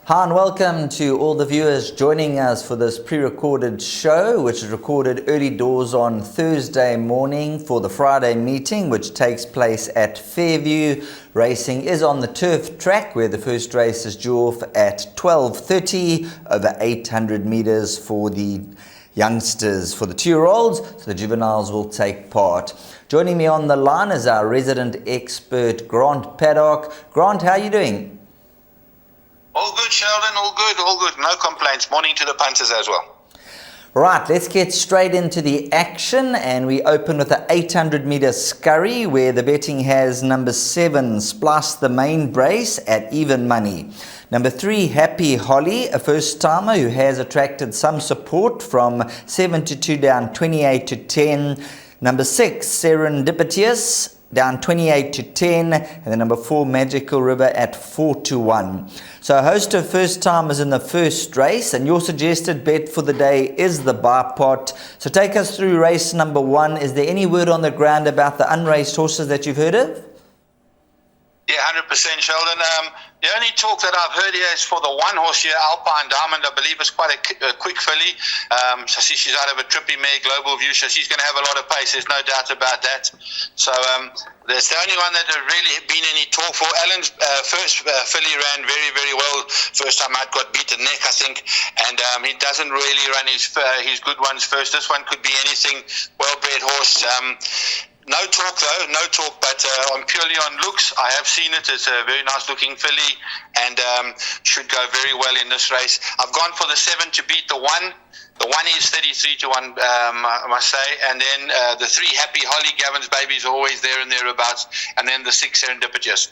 Hi and welcome to all the viewers joining us for this pre-recorded show, which is recorded early doors on Thursday morning for the Friday meeting, which takes place at Fairview. Racing is on the turf track, where the first race is due off at 12:30 over 800 meters for the youngsters, for the 2-year-olds, so the juveniles will take part. Joining me on the line is our resident expert, Grant Paddock. Grant, how are you doing? All good, Sheldon, all good. No complaints. Morning to the punters as well. Right, let's get straight into the action, and we open with the 800-meter scurry, where the betting has number 7, Splice the Main Brace at even money. Number 3, Happy Holly, a first-timer who has attracted some support from 7-2 down 28-10. Number 6, Serendipitous, down 28-10, and the number 4, Magical River at 4-1. So a host of first timers in the first race, and your suggested bet for the day is the buy pot. So take us through race number 1. Is there any word on the ground about the unraced horses that you've heard of? Yeah, 100%, Sheldon. The only talk that I've heard here is for the one horse here, Alpine Diamond. I believe it's quite a quick filly. So she's out of a trippy mare, Global View, so she's going to have a lot of pace. There's no doubt about that. So that's the only one that there really been any talk for. Allen's first filly ran very, very well. First time out, got beaten neck, I think. And he doesn't really run his good ones first. This one could be anything. Well-bred horse. No talk though, but I'm purely on looks. I have seen it. It's a very nice looking filly and should go very well in this race. I've gone for the 7 to beat the 1. The 1 is 33-1, I must say. And then the 3, Happy Holly, Gavin's Babies, are always there and thereabouts. And then the 6, Serendipitous.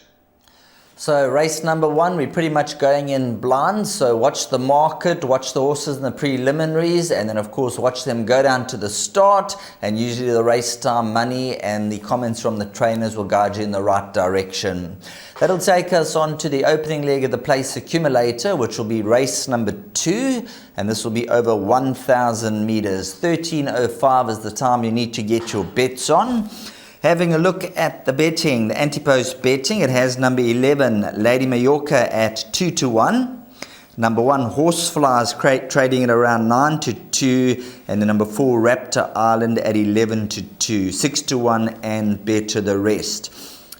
So race number 1, we're pretty much going in blind. So watch the market, watch the horses in the preliminaries, and then of course watch them go down to the start. And usually the race time money and the comments from the trainers will guide you in the right direction. That'll take us on to the opening leg of the place accumulator, which will be race number 2. And this will be over 1,000 meters. 13:05 is the time you need to get your bets on. Having a look at the betting, the anti-post betting, it has number 11, Lady Mallorca at 2-1. Number 1, Horsefly is trading at around 9-2. And the number 4, Raptor Island at 11-2. 6-1 and better the rest.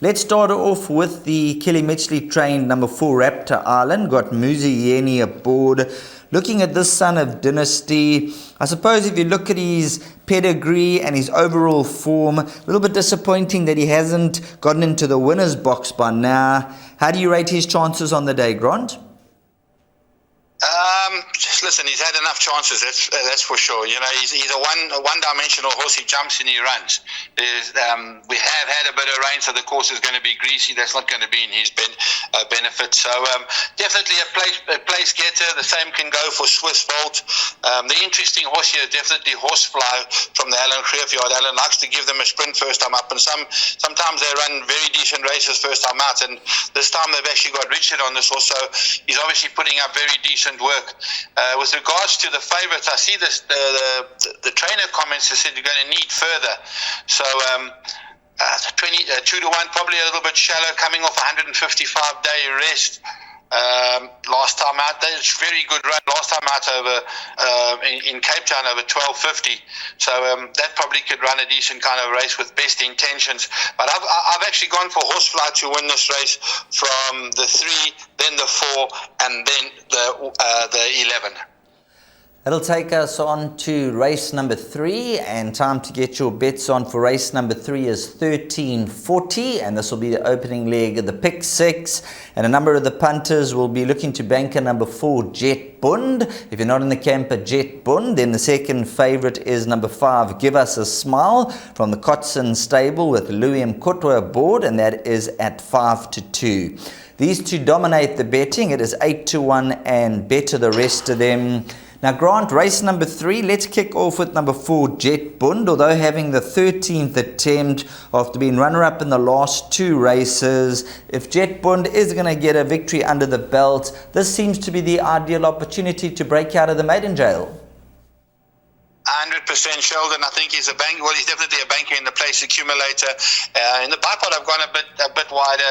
Let's start off with the Kelly Mitchley trained number 4, Raptor Island. Got Muzi Yeni aboard. Looking at this son of Dynasty, I suppose if you look at his pedigree and his overall form, a little bit disappointing that he hasn't gotten into the winner's box by now. How do you rate his chances on the day, Grant? Just listen, he's had enough chances, that's for sure. You know, he's a one-dimensional horse. He jumps and he runs. We have had a bit of rain, so the course is going to be greasy. That's not going to be in his benefit. So definitely a place getter. The same can go for Swiss Volt. The interesting horse here is definitely Horsefly from the Alan Creefyard. Alan likes to give them a sprint first time up, and sometimes they run very decent races first time out. And this time they've actually got Richard on this horse, so he's obviously putting up very decent work. With regards to the favourites, I see this the trainer comments that said you're going to need further. So 2-1, probably a little bit shallow, coming off 155-day rest. Last time out, that's very good run. Last time out over in Cape Town over 12:50. So that probably could run a decent kind of race with best intentions. But I've actually gone for Horsefly to win this race from the 3, then the 4, and then the 11. That'll take us on to race number 3, and time to get your bets on for race number 3 is 13:40, and this will be the opening leg of the pick 6, and a number of the punters will be looking to banker number 4, Jet Bund. If you're not in the camp at Jet Bund, then the second favourite is number 5, Give Us a Smile from the Kotson stable with Louis Mkotwa aboard, and that is at 5-2. These two dominate the betting. It is 8-1 and better the rest of them. Now, Grant, race number 3, let's kick off with number 4, Jet Bund. Although having the 13th attempt after being runner-up in the last 2 races, if Jet Bund is going to get a victory under the belt, this seems to be the ideal opportunity to break out of the maiden jail. 100% Sheldon. I think he's a bank. Well, he's definitely a banker in the place accumulator. In the bipod, I've gone a bit wider.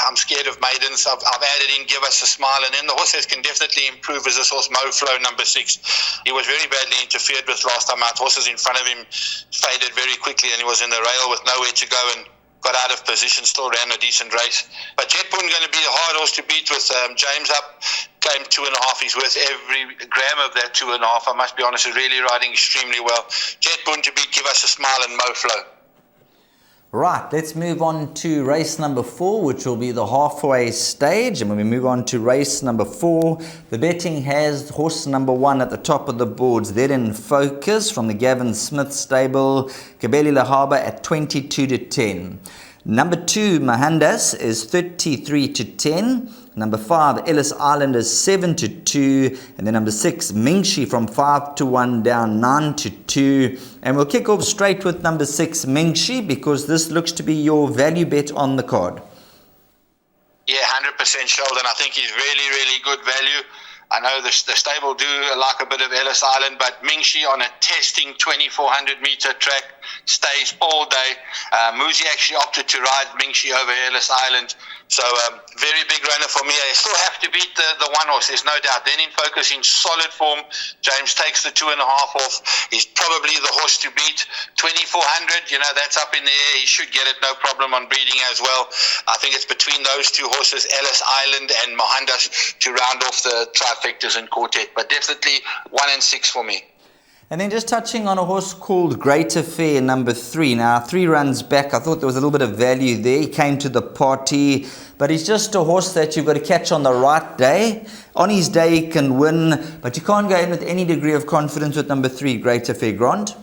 I'm scared of maidens. I've added in Give Us a Smile, and then the horse that can definitely improve is this horse Moflo, number 6. He was very badly interfered with last time out. Horses in front of him faded very quickly, and he was in the rail with nowhere to go and got out of position. Still ran a decent race. But Jetpoon going to be a hard horse to beat with James up. Came 2.5. He's worth every gram of that 2.5. I must be honest, he's really riding extremely well. Jetpoon to beat, Give Us a Smile, and Moflo. Right, let's move on to race number 4, which will be the halfway stage. And when we move on to race number 4, the betting has horse number 1 at the top of the boards. They're in focus from the Gavin Smith stable, Kabeli Lahaba at 22-10. Number 2, Mahandas, is 33-10. Number 5, Ellis Island, is 7-2. And then number 6, Mingshi, from 5-1 down 9-2. And we'll kick off straight with number 6, Mingshi, because this looks to be your value bet on the card. Yeah, 100% Sheldon. I think he's really, really good value. I know the stable do like a bit of Ellis Island, but Mingshi on a testing 2,400 meter track stays all day. Muzi actually opted to ride Mingshi over Ellis Island. So very big runner for me. I still have to beat the one horse, there's no doubt. Then in focus, in solid form, James takes the 2.5 off. He's probably the horse to beat. 2,400, that's up in the air. He should get it, no problem on breeding as well. I think it's between those two horses, Ellis Island and Mohandas, to round off the trifectas and quartet. But definitely 1 and 6 for me. And then just touching on a horse called Great Affair, number 3. Now, 3 runs back, I thought there was a little bit of value there. He came to the party, but he's just a horse that you've got to catch on the right day. On his day, he can win, but you can't go in with any degree of confidence with number 3, Great Affair. Grant?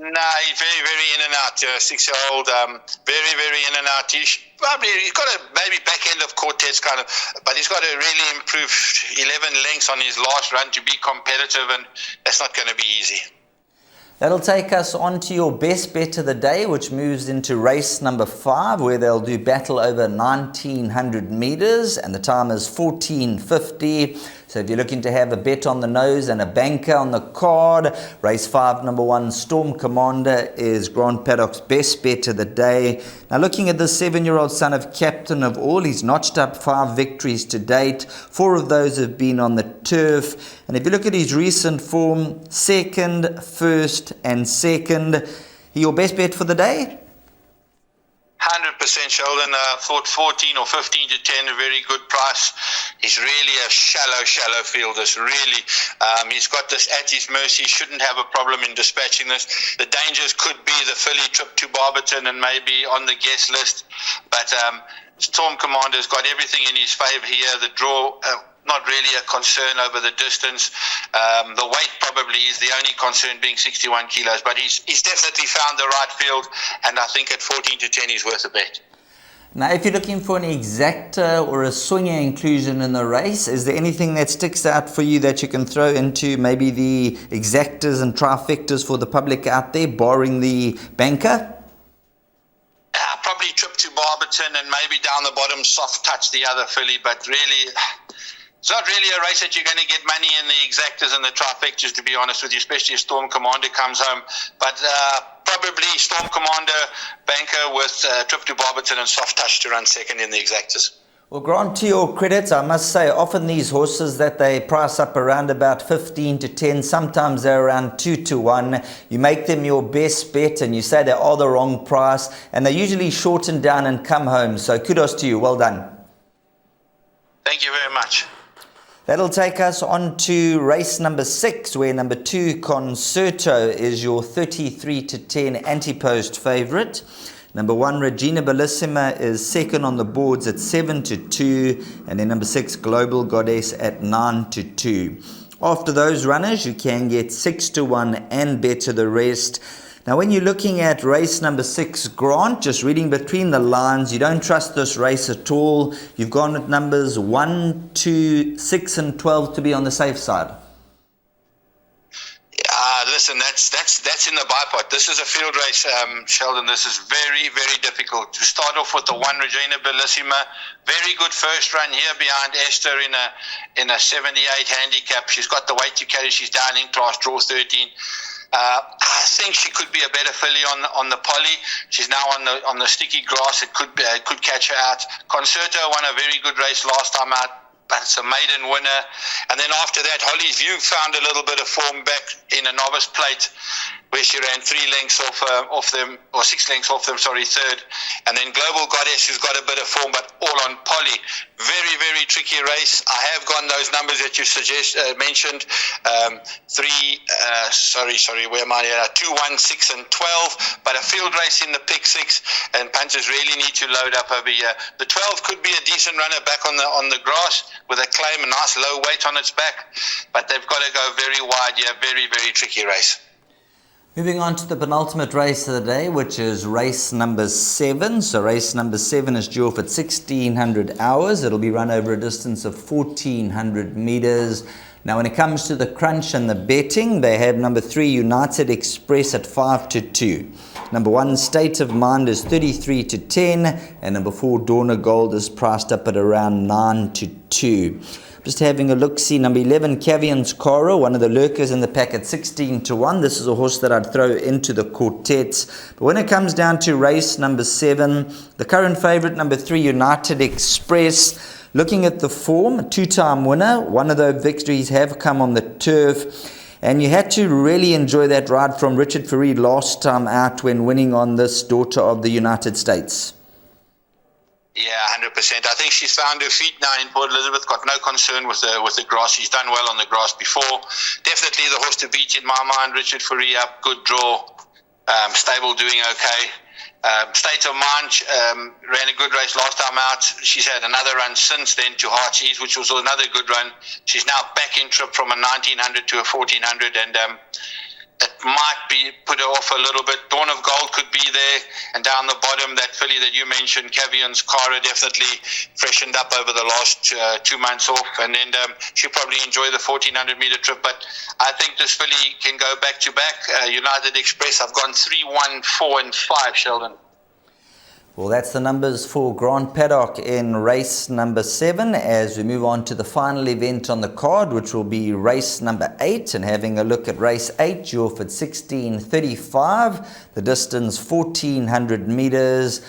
No, he's very, very in and out. 6-year-old, very, very in and out. He's got a maybe back end of quartets kind of, but he's got to really improve 11 lengths on his last run to be competitive, and that's not going to be easy. That'll take us on to your best bet of the day, which moves into race number 5, where they'll do battle over 1,900 meters, and the time is 14:50. So if you're looking to have a bet on the nose and a banker on the card, race 5, number 1, Storm Commander, is Grant Paddock's best bet of the day. Now looking at the 7-year-old son of Captain of All, he's notched up 5 victories to date. 4 of those have been on the turf. And if you look at his recent form, 2nd, 1st and 2nd. Your best bet for the day? 100% Sheldon. Thought 14 or 15 to 10, a very good price. He's really a shallow field. This really, he's got this at his mercy. Shouldn't have a problem in dispatching this. The dangers could be the filly trip to Barberton and maybe on the guest list. But Storm Commander's got everything in his favour here. The draw, not really a concern over the distance. The weight probably is the only concern, being 61 kilos, but he's definitely found the right field, and I think at 14 to 10 he's worth a bet. Now, if you're looking for an exacta or a swinger inclusion in the race, is there anything that sticks out for you that you can throw into maybe the exactas and trifectas for the public out there, barring the banker? Probably trip to Barberton and maybe down the bottom, soft touch the other filly, but really, it's not really a race that you're going to get money in the exactas and the trifectas, to be honest with you, especially if Storm Commander comes home. But probably Storm Commander, banker with trip to Barberton and soft touch to run second in the exactas. Well, Grant, to your credit, I must say, often these horses that they price up around about 15 to 10, sometimes they're around 2 to 1. You make them your best bet and you say they are the wrong price, and they usually shorten down and come home. So kudos to you. Well done. Thank you very much. That'll take us on to race number 6, where number 2, Concerto, is your 33 to 10 anti-post favourite. Number 1, Regina Bellissima, is second on the boards at 7 to 2, and then number 6, Global Goddess, at 9 to 2. After those runners, you can get 6 to 1 and better the rest. Now, when you're looking at race number 6, Grant, just reading between the lines, you don't trust this race at all. You've gone with numbers 1, 2, 6 and 12 to be on the safe side. listen, that's in the bipod. This is a field race, Sheldon. This is very, very difficult. To start off with the one Regina Bellissima, very good first run here behind Esther in a 78 handicap. She's got the weight to carry. She's down in class, draw 13. I think she could be a better filly on the poly. She's now on the sticky grass. It could catch her out. Concerto won a very good race last time out, but it's a maiden winner. And then after that, Holly's View found a little bit of form back in a novice plate, where she ran 3 lengths off them, or 6 lengths off them, third. And then Global Goddess, who's got a bit of form, but all on poly. Very, very tricky race. I have gone those numbers that you mentioned. 2, 1, 6, and 12. But a field race in the pick 6, and punters really need to load up over here. The 12 could be a decent runner back on the grass with a claim, a nice low weight on its back. But they've got to go very wide here. Very, very tricky race. Moving on to the penultimate race of the day, which is race number 7. So race number 7 is due off at 1600 hours. It'll be run over a distance of 1400 meters. Now, when it comes to the crunch and the betting, they have number 3, United Express at 5-2. Number 1, State of Mind is 33-10. And number 4, Dawn of Gold is priced up at around 9-2. Just having a look-see, number 11, Cavian's Cora, one of the lurkers in the pack at 16-1. This is a horse that I'd throw into the quartets. But when it comes down to race number 7, the current favourite, number 3, United Express, looking at the form, a 2-time winner. One of those victories have come on the turf. And you had to really enjoy that ride from Richard Fareed last time out when winning on this Daughter of the United States. Yeah, 100%. I think she's found her feet now in Port Elizabeth. Got no concern with the grass. She's done well on the grass before. Definitely the horse to beat in my mind. Richard Fourie up, good draw. Stable doing okay. State of Mind ran a good race last time out. She's had another run since then to Heart's Ease, which was another good run. She's now back in trip from a 1900 to a 1400, and it might be put her off a little bit. Dawn of Gold could be there, and down the bottom, that filly that you mentioned, Cavian's Cara, definitely freshened up over the last 2 months off, and then she'll probably enjoy the 1400 meter trip. But I think this filly can go back to back. United Express, I've gone 3, 1, 4, and 5, Sheldon. Well, that's the numbers for Grant Paddock in race number 7 as we move on to the final event on the card, which will be race number 8. And having a look at race 8, you're off at 16:35, the distance 1400 meters.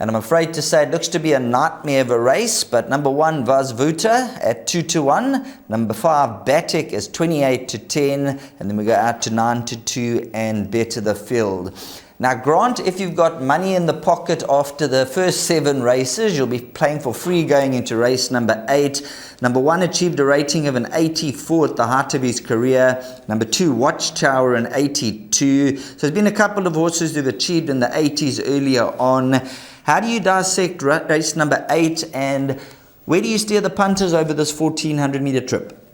And I'm afraid to say it looks to be a nightmare of a race, but number 1, Vazvuta at 2-1. Number 5, Batik is 28-10. And then we go out to 9-2 and Better the Field. Now, Grant, if you've got money in the pocket after the first 7 races, you'll be playing for free going into race number 8. Number 1 achieved a rating of an 84 at the height of his career. Number 2, Watchtower, an 82. So there's been a couple of horses who've achieved in the 80s earlier on. How do you dissect race number 8, and where do you steer the punters over this 1400 meter trip?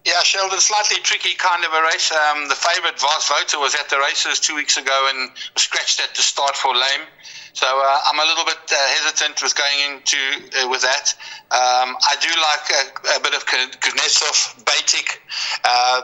Yeah, Sheldon, slightly tricky kind of a race. The favourite, Vazvuta, was at the races 2 weeks ago and was scratched at the start for lame. So I'm a little bit hesitant with going into with that. I do like a bit of Kuznetsov, Batik.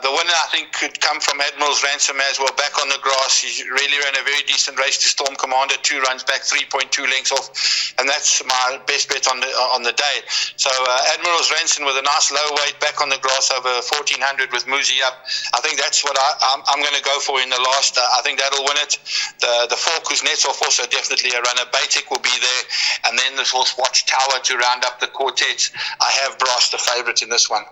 The winner, I think, could come from Admiral's Ransom as well, back on the grass. He really ran a very decent race to Storm Commander, 2 runs back, 3.2 lengths off, and that's my best bet on the day. So Admiral's Ransom with a nice low weight back on the grass over 1400 with Muzi up. I think that's what I'm going to go for in the last. I think that'll win it. The 4, Kuznetsov, also definitely a runner. Batik will be there, and then this horse Watchtower to round up the quartet. I have Brass the favourite in this one.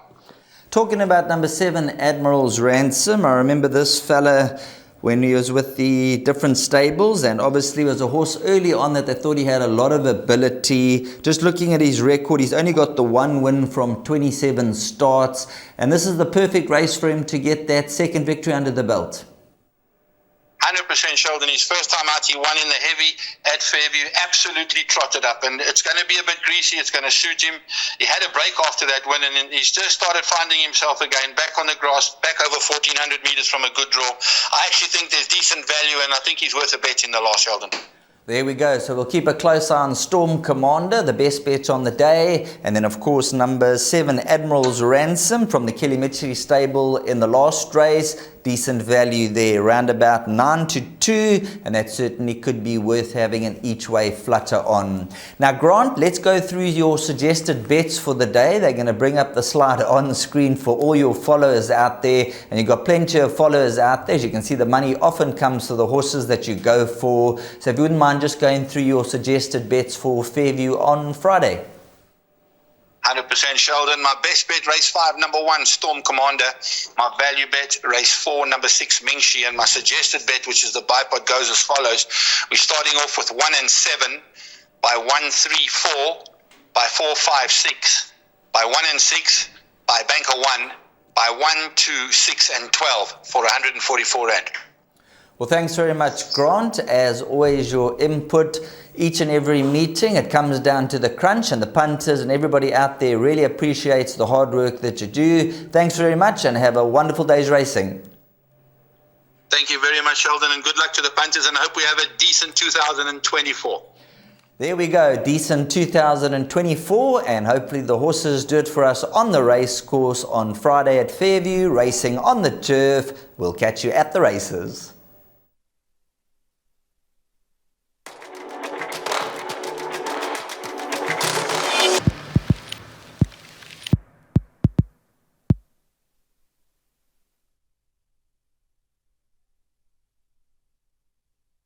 Talking about number 7, Admiral's Ransom, I remember this fella when he was with the different stables, and obviously was a horse early on that they thought he had a lot of ability. Just looking at his record, he's only got the 1 win from 27 starts, and this is the perfect race for him to get that second victory under the belt. 100% Sheldon. His first time out, he won in the heavy at Fairview, absolutely trotted up, and it's going to be a bit greasy. It's going to suit him. He had a break after that win, and he's just started finding himself again, back on the grass, back over 1400 meters from a good draw. I actually think there's decent value, and I think he's worth a bet in the last, Sheldon. There we go. So we'll keep a close eye on Storm Commander, the best bet on the day. And then, of course, number 7, Admiral's Ransom from the Kelly Mitchell stable in the last race. Decent value there, round about 9-2. And that certainly could be worth having an each-way flutter on. Now, Grant, let's go through your suggested bets for the day. They're going to bring up the slide on the screen for all your followers out there. And you've got plenty of followers out there. As you can see, the money often comes to the horses that you go for. So if you wouldn't mind just going through your suggested bets for Fairview on Friday. 100% Sheldon. My best bet, race 5, number 1, Storm Commander. My value bet, race 4, number 6, Mingxi. And my suggested bet, which is the bipod, goes as follows. We're starting off with 1 and 7, by 1, 3, 4, by 4, 5, 6, by 1 and 6, by banker 1, by 1, 2, 6 and 12 for 144 Rand. Well, thanks very much, Grant. As always, your input each and every meeting, it comes down to the crunch, and the punters and everybody out there really appreciates the hard work that you do. Thanks very much and have a wonderful day's racing. Thank you very much, Sheldon, and good luck to the punters, and I hope we have a decent 2024. There we go, decent 2024, and hopefully the horses do it for us on the race course on Friday at Fairview, racing on the turf. We'll catch you at the races.